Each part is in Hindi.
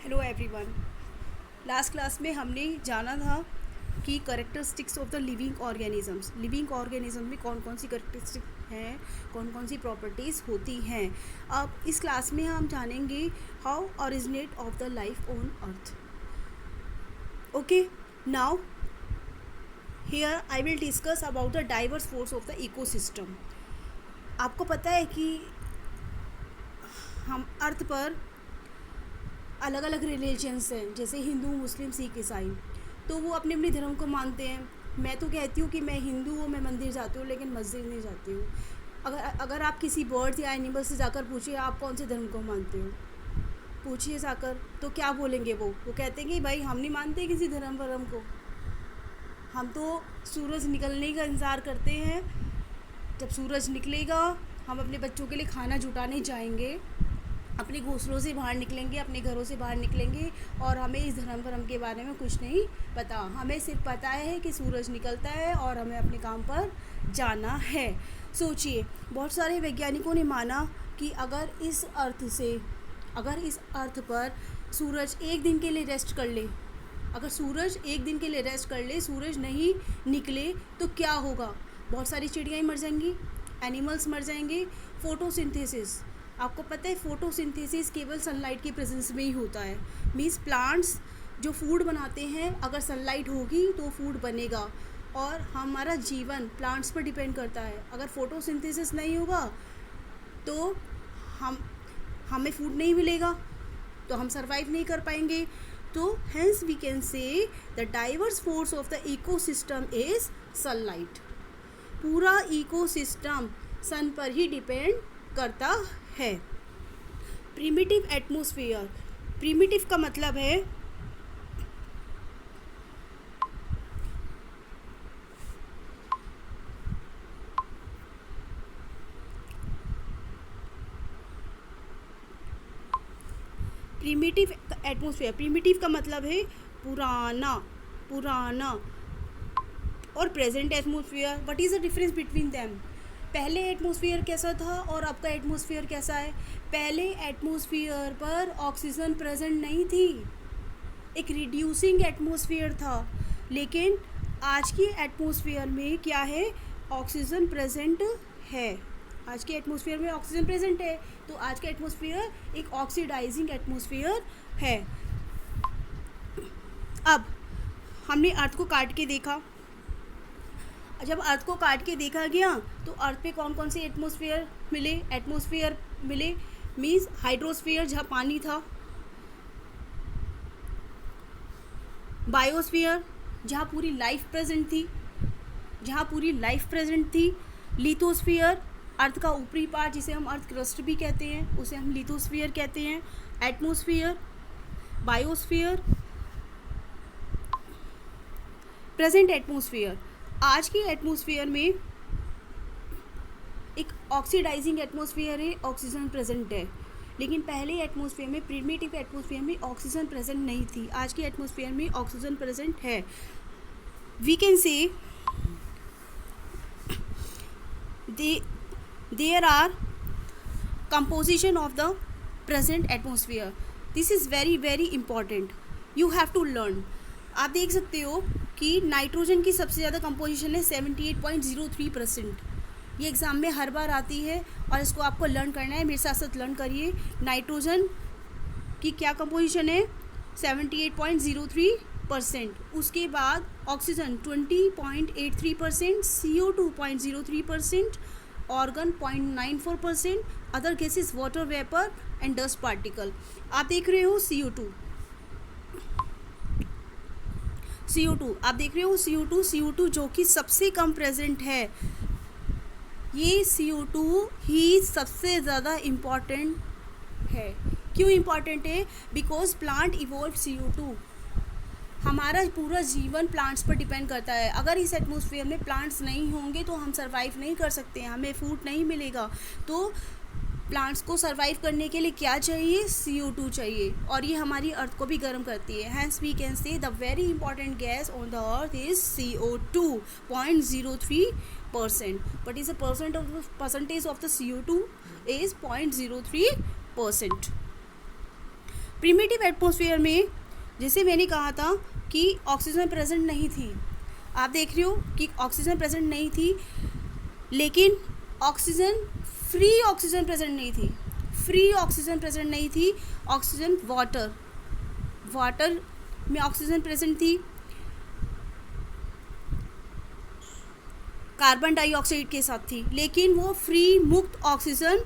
Hello everyone. लास्ट क्लास में हमने जाना था कि characteristics of the living organism में कौन कौन सी करेक्टरिस्टिक हैं, कौन कौन सी प्रॉपर्टीज़ होती हैं। अब इस क्लास में हम जानेंगे how originate of the life on earth. Okay, now here I will discuss about the diverse force of the ecosystem. आपको पता है कि हम अर्थ पर अलग अलग रिलीजन्स हैं, जैसे हिंदू, मुस्लिम, सिख, ईसाई। तो वो अपने अपने धर्म को मानते हैं। मैं तो कहती हूँ कि मैं हिंदू हूँ, मैं मंदिर जाती हूँ, लेकिन मस्जिद नहीं जाती हूँ। अगर आप किसी बर्ड्स या एनिमल से जाकर पूछिए आप कौन से धर्म को मानते हो, पूछिए जाकर, तो क्या बोलेंगे वो कहते हैं कि भाई हम नहीं मानते किसी धर्म को। हम तो सूरज निकलने का इंतज़ार करते हैं। जब सूरज निकलेगा हम अपने बच्चों के लिए खाना जुटाने जाएंगे, अपने घोंसलों से बाहर निकलेंगे, अपने घरों से बाहर निकलेंगे, और हमें इस धर्म के बारे में कुछ नहीं पता। हमें सिर्फ पता है कि सूरज निकलता है और हमें अपने काम पर जाना है। सोचिए, बहुत सारे वैज्ञानिकों ने माना कि अगर इस अर्थ पर सूरज एक दिन के लिए रेस्ट कर ले, सूरज नहीं निकले तो क्या होगा? बहुत सारी चिड़ियाँ मर जाएंगी, एनिमल्स मर जाएंगे। फोटोसिंथेसिस, आपको पता है फोटोसिंथेसिस केवल सनलाइट की प्रेजेंस में ही होता है। मीन्स प्लांट्स जो फूड बनाते हैं, अगर सनलाइट होगी तो फूड बनेगा, और हमारा जीवन प्लांट्स पर डिपेंड करता है। अगर फोटोसिंथेसिस नहीं होगा तो हमें फूड नहीं मिलेगा, तो हम सरवाइव नहीं कर पाएंगे। तो hence we can say the diverse force of the ecosystem is sunlight. पूरा इकोसिस्टम सन पर ही डिपेंड करता है। प्रिमिटिव एटमॉस्फेयर, प्रिमिटिव का मतलब है प्रिमिटिव एटमॉस्फेयर। प्रिमिटिव का मतलब है पुराना और present atmosphere. What is the difference between them? पहले एटमॉस्फेयर कैसा था और अब का एटमॉस्फेयर कैसा है? पहले एटमॉस्फेयर पर ऑक्सीजन प्रेजेंट नहीं थी, एक रिड्यूसिंग एटमॉस्फेयर था। लेकिन आज की एटमॉस्फेयर में क्या है? ऑक्सीजन प्रेजेंट है। आज के एटमॉस्फेयर में ऑक्सीजन प्रेजेंट है, तो आज का एटमॉस्फेयर एक ऑक्सीडाइजिंग एटमॉस्फेयर है। अब हमने अर्थ को काट के देखा। जब अर्थ को काट के देखा गया तो अर्थ पे कौन कौन से एटमॉस्फेयर मिले? मीन्स हाइड्रोस्फीयर जहाँ पानी था, बायोस्फीयर जहाँ पूरी लाइफ प्रेजेंट थी, लिथोस्फीयर अर्थ का ऊपरी पार्ट जिसे हम अर्थ क्रस्ट भी कहते हैं, उसे हम लिथोस्फीयर कहते हैं। Atmosphere, biosphere, present atmosphere. आज की एटमॉस्फेयर में एक ऑक्सीडाइजिंग एटमॉस्फेयर है, ऑक्सीजन प्रेजेंट है। लेकिन पहले एटमॉस्फेयर में, प्रिमिटिव एटमॉस्फेयर में ऑक्सीजन प्रेजेंट नहीं थी। आज की एटमॉस्फेयर में ऑक्सीजन प्रेजेंट है। We can say there are composition of the present atmosphere. This is very very important, you have to learn. आप देख सकते हो कि नाइट्रोजन की सबसे ज़्यादा कंपोजिशन है 78.03%। ये एग्ज़ाम में हर बार आती है और इसको आपको लर्न करना है। मेरे साथ साथ लर्न करिए। नाइट्रोजन की क्या कंपोजिशन है? 78.03%। उसके बाद oxygen 20.83%, CO2 0.03%, organ 0.94%, other gases water vapour and dust particle. आप देख रहे हो CO2 आप देख रहे हो CO2 जो कि सबसे कम प्रेजेंट है। ये CO2 ही सबसे ज़्यादा इम्पॉर्टेंट है। क्यों इम्पॉर्टेंट है? Because plant evolve CO2। हमारा पूरा जीवन प्लांट्स पर डिपेंड करता है। अगर इस एटमॉस्फेयर में प्लांट्स नहीं होंगे तो हम सरवाइव नहीं कर सकते हैं, हमें फूड नहीं मिलेगा। तो प्लांट्स को सरवाइव करने के लिए क्या चाहिए? CO2 चाहिए, और ये हमारी अर्थ को भी गर्म करती है। Hence we can say the very important gas on the earth is CO2 0.03%. What is the percentage of the CO2 is 0.03%. Primitive atmosphere में जैसे मैंने कहा था कि ऑक्सीजन प्रेजेंट नहीं थी, आप देख रहे हो कि ऑक्सीजन प्रेजेंट नहीं थी, लेकिन फ्री ऑक्सीजन प्रेजेंट नहीं थी, फ्री ऑक्सीजन प्रेजेंट नहीं थी। ऑक्सीजन वाटर में ऑक्सीजन प्रेजेंट थी, कार्बन डाइऑक्साइड के साथ थी, लेकिन वो फ्री मुक्त ऑक्सीजन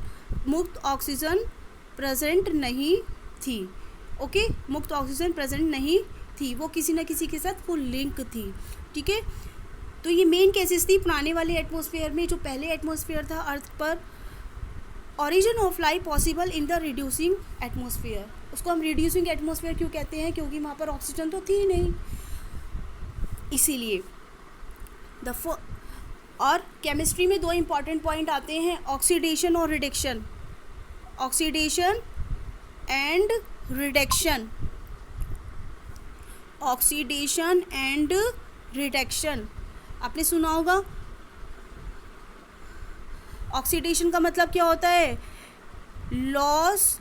प्रेजेंट नहीं थी। ओके, मुक्त ऑक्सीजन प्रेजेंट नहीं थी, वो किसी न किसी के साथ फुल लिंक थी। ठीक है, तो ये मेन केसेस थी पुराने वाले एटमॉस्फेयर में। जो पहले एटमॉस्फेयर था अर्थ पर, origin of life possible in the reducing atmosphere. उसको हम रिड्यूसिंग एटमॉस्फेयर क्यों कहते हैं? क्योंकि वहाँ पर ऑक्सीजन तो थी नहीं, इसीलिए। और केमिस्ट्री में दो इम्पॉर्टेंट पॉइंट आते हैं, ऑक्सीडेशन और reduction. Oxidation and reduction, oxidation and reduction आपने सुना होगा। ऑक्सीडेशन का मतलब क्या होता है? Loss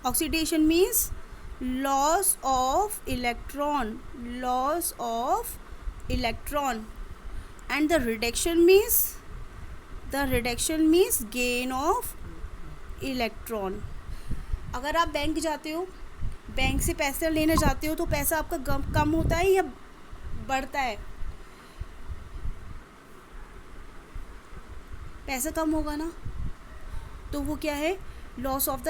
oxidation means loss of electron, and the reduction means gain of electron। अगर आप बैंक जाते हो, बैंक से पैसे लेने जाते हो, तो पैसा आपका कम होता है या बढ़ता है? पैसा कम होगा ना, तो वो क्या है? Loss of the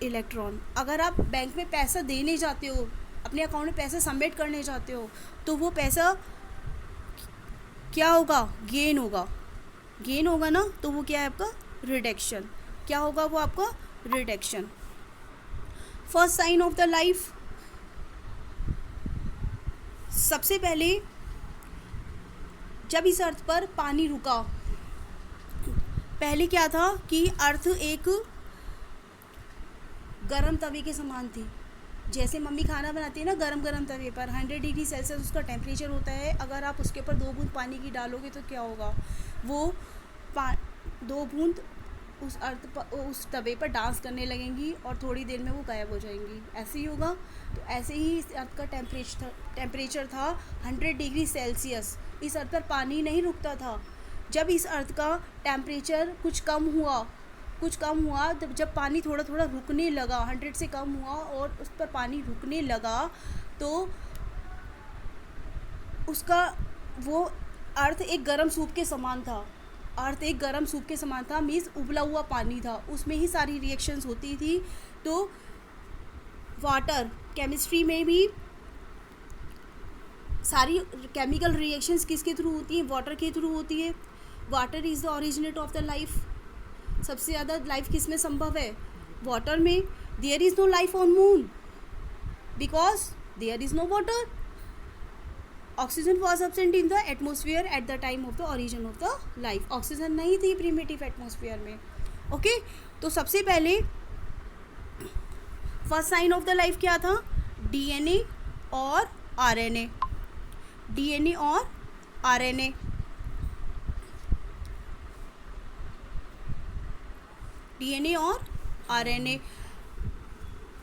electron. अगर आप बैंक में पैसा देने जाते हो, अपने अकाउंट में पैसा सबमिट करने जाते हो, तो वो पैसा क्या होगा? गेन होगा ना, तो वो क्या है आपका? रिडक्शन। क्या होगा वो आपका? Reduction. First sign of the life, सबसे पहले जब इस अर्थ पर पानी रुका, पहले क्या था कि अर्थ एक गरम तवे के समान थी। जैसे मम्मी खाना बनाती है ना गरम तवे पर, 100 डिग्री सेल्सियस उसका टेम्परेचर होता है। अगर आप उसके ऊपर 2 बूंद पानी की डालोगे तो क्या होगा? वो 2 बूंद उस तवे पर डांस करने लगेंगी और थोड़ी देर में वो गायब हो जाएंगी। ऐसे ही होगा। तो ऐसे ही इस अर्थ का टेम्परेचर था 100 डिग्री सेल्सियस। इस अर्थ पर पानी नहीं रुकता था। जब इस अर्थ का टेम्परेचर कुछ कम हुआ, जब पानी थोड़ा थोड़ा रुकने लगा, 100 से कम हुआ और उस पर पानी रुकने लगा, तो उसका वो अर्थ एक गर्म सूप के समान था। मीन्स उबला हुआ पानी था, उसमें ही सारी रिएक्शंस होती थी। तो वाटर, केमिस्ट्री में भी सारी केमिकल रिएक्शंस किसके थ्रू होती हैं? वाटर के थ्रू होती है। Water is the originate of the life. सबसे ज़्यादा लाइफ किस में संभव है? वाटर में। There is no life on moon because there is no water. Oxygen was absent in the atmosphere at the time of the origin of the life. ऑक्सीजन नहीं थी प्रीमिटिव एटमोसफियर में। ओके, तो सबसे पहले first sign of the life क्या था? डीएनए और आरएनए।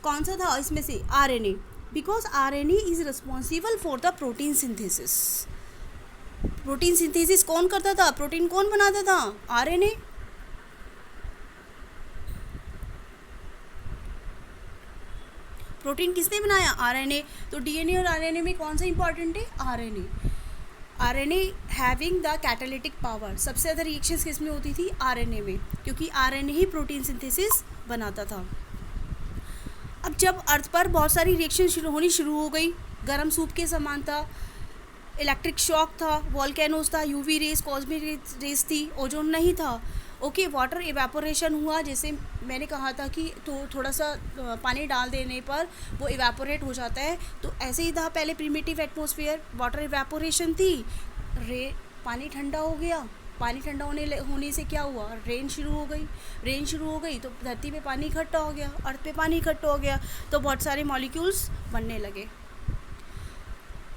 कौन सा था इसमें से? RNA. Because RNA is responsible for the protein synthesis. कौन करता था? प्रोटीन कौन बनाता था? आरएनए। प्रोटीन किसने बनाया? आरएनए। तो डीएनए और आरएनए में कौन सा इंपॉर्टेंट है? RNA having the catalytic power. सबसे ज़्यादा रिएक्शंस किस में होती थी? आरएनए में, क्योंकि आरएनए ही प्रोटीन सिंथेसिस बनाता था। अब जब अर्थ पर बहुत सारी रिएक्शन होनी शुरू हो गई, गर्म सूप के समान था, इलेक्ट्रिक शॉक था, वॉल्केनोज था, यूवी रेस, कॉस्मिक रेस थी, ओजोन नहीं था। ओके, वाटर इवेपोरेशन हुआ। जैसे मैंने कहा था कि तो थोड़ा सा पानी डाल देने पर वो इवेपोरेट हो जाता है, तो ऐसे ही था पहले प्रीमिटिव एटमॉस्फेयर। वाटर इवेपोरेशन थी, पानी ठंडा हो गया। पानी ठंडा होने से क्या हुआ? रेन शुरू हो गई तो धरती पे पानी इकट्ठा हो गया, अर्थ पे पानी इकट्ठा हो गया, तो बहुत सारे मॉलिक्यूल्स बनने लगे।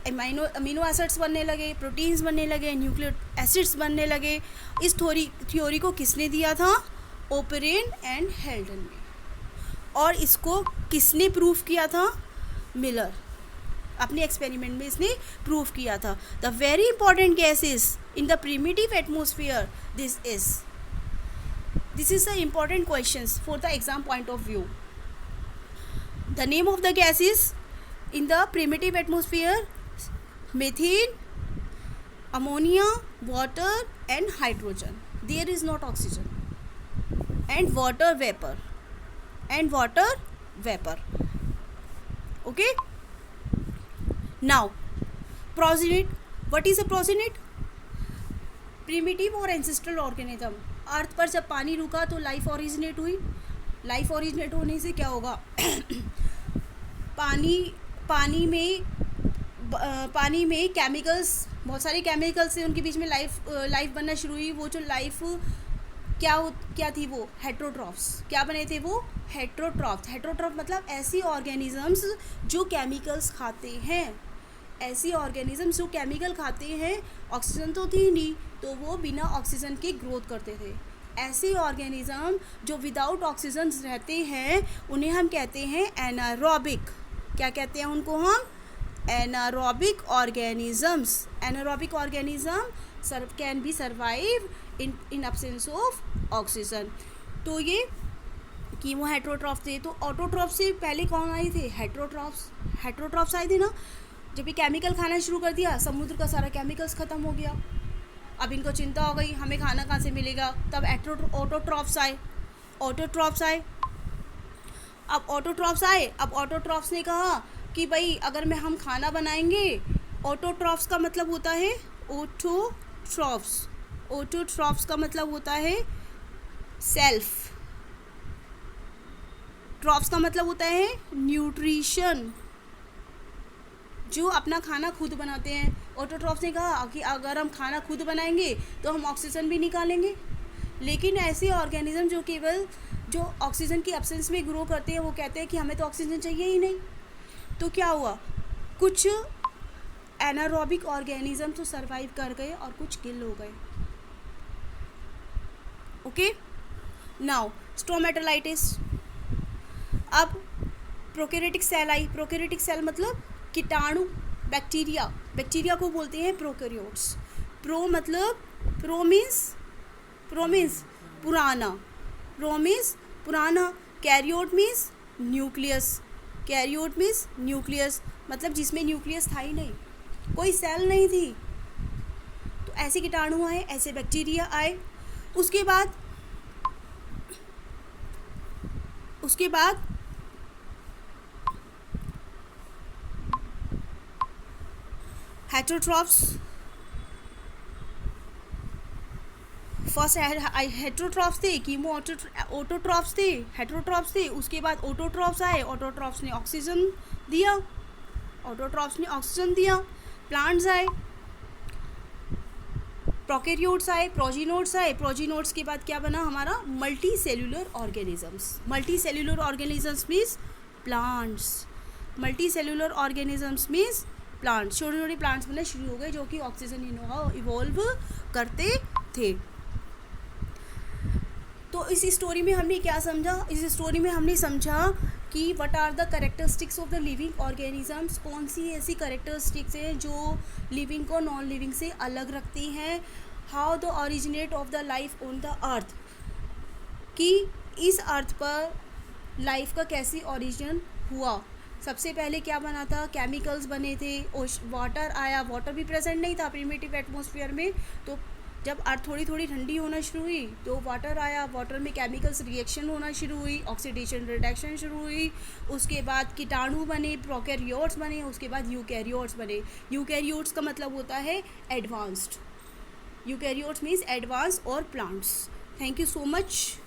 अमीनो एसिड्स बनने लगे, प्रोटीन्स बनने लगे, न्यूक्लिक एसिड्स बनने लगे। इस थ्योरी को किसने दिया था? ओपेरेन एंड हेल्डन ने। और इसको किसने प्रूफ किया था? मिलर। अपने एक्सपेरिमेंट में इसने प्रूफ किया था। The very important gases in the primitive atmosphere, this is the important questions for the exam point of view. The name of the gases in the primitive atmosphere: methane, ammonia, water and hydrogen. There is not oxygen. And water vapor. Okay? Now, progeny. What is a progeny? Primitive or ancestral organism. अर्थ पर जब पानी रुका तो लाइफ ओरिजिनेट हुई। लाइफ ओरिजिनेट होने से क्या होगा? पानी में केमिकल्स, बहुत सारे केमिकल्स से उनके बीच में लाइफ बनना शुरू हुई। वो जो लाइफ क्या थी? वो हेट्रोट्रॉफ्स। क्या बने थे वो? हेट्रोट्रॉफ्स। हेट्रोट्रॉफ मतलब ऐसी ऑर्गेनिजम्स जो केमिकल्स खाते हैं। ऐसी ऑर्गेनिजम्स जो केमिकल खाते हैं, ऑक्सीजन तो थी नहीं, तो वो बिना ऑक्सीजन के ग्रोथ करते थे। ऐसे ऑर्गेनिज्म जो विदाउट ऑक्सीजन रहते हैं उन्हें हम कहते हैं एनारोबिक। क्या कहते हैं उनको हम? Anaerobic organisms. Anaerobic organism can be survive in absence of oxygen. तो ये कीमो हेट्रोट्रॉफ थे। तो ऑटोट्रॉफ से पहले कौन आए थे? हेट्रोट्रॉफ्स आए थे ना। जब ये केमिकल खाना शुरू कर दिया, समुद्र का सारा केमिकल्स ख़त्म हो गया। अब इनको चिंता हो गई हमें खाना कहाँ से मिलेगा, तब ऑटोट्रॉफ्स आए। अब ऑटोट्रॉफ्स ने कहा कि भाई अगर हम खाना बनाएंगे, ऑटोट्रॉफ्स का मतलब होता है ऑटोट्रॉफ्स का मतलब होता है सेल्फ, ट्रॉफ्स का मतलब होता है न्यूट्रिशन, जो अपना खाना खुद बनाते हैं। ऑटोट्रॉफ्स ने कहा कि अगर हम खाना खुद बनाएंगे तो हम ऑक्सीजन भी निकालेंगे। लेकिन ऐसे ऑर्गेनिज्म जो ऑक्सीजन की एब्सेंस में ग्रो करते हैं, वो कहते हैं कि हमें तो ऑक्सीजन चाहिए ही नहीं। तो क्या हुआ? कुछ एनारोबिक ऑर्गेनिज्म तो सरवाइव कर गए और कुछ किल हो गए। Okay, now stromatolites. अब प्रोकैरियोटिक सेल आई। प्रोकैरियोटिक सेल मतलब कीटाणु, बैक्टीरिया को बोलते हैं प्रोकैरियोट्स। प्रो मीन्स पुराना। कैरियोट मीन्स न्यूक्लियस, मतलब जिसमें न्यूक्लियस था ही नहीं, कोई सेल नहीं थी। तो ऐसे कीटाणु आए, ऐसे बैक्टीरिया आए। उसके बाद हेट्रोट्रॉफ्स। फर्स्ट हेट्रोट्रॉफ्स थे, कीमो ऑटोट्रॉफ्स थे, हेट्रोट्रॉफ्स थे। उसके बाद ऑटोट्रॉफ्स आए। ऑटोट्रॉफ्स ने ऑक्सीजन दिया। प्लांट्स आए, प्रोकैरियोट्स आए, प्रोजीनोट्स के बाद क्या बना हमारा? Multi cellular organisms means plants. छोटे छोटे प्लांट्स बनने शुरू हो गए जो कि ऑक्सीजन इवॉल्व करते थे। तो इस स्टोरी में हमने क्या समझा? इस स्टोरी में हमने समझा कि what are the characteristics of the living organisms. कौन सी ऐसी कैरेक्टरिस्टिक्स हैं जो लिविंग को नॉन लिविंग से अलग रखती हैं। How the originate of the life on the अर्थ, कि इस अर्थ पर लाइफ का कैसे ओरिजिन हुआ। सबसे पहले क्या बना था? केमिकल्स बने थे। वाटर आया, वाटर भी प्रेजेंट नहीं था प्रिमिटिव एटमॉस्फेयर में। तो जब अर्थ थोड़ी थोड़ी ठंडी होना शुरू हुई तो वाटर आया, वाटर में केमिकल्स रिएक्शन होना शुरू हुई, ऑक्सीडेशन रिडक्शन शुरू हुई। उसके बाद कीटाणु बने, प्रोकैरियोट्स बने, उसके बाद यूकैरियोट्स बने। यूकैरियोट्स का मतलब होता है एडवांस्ड। यूकैरियोट्स मीन्स एडवांस और plants. Thank you so much.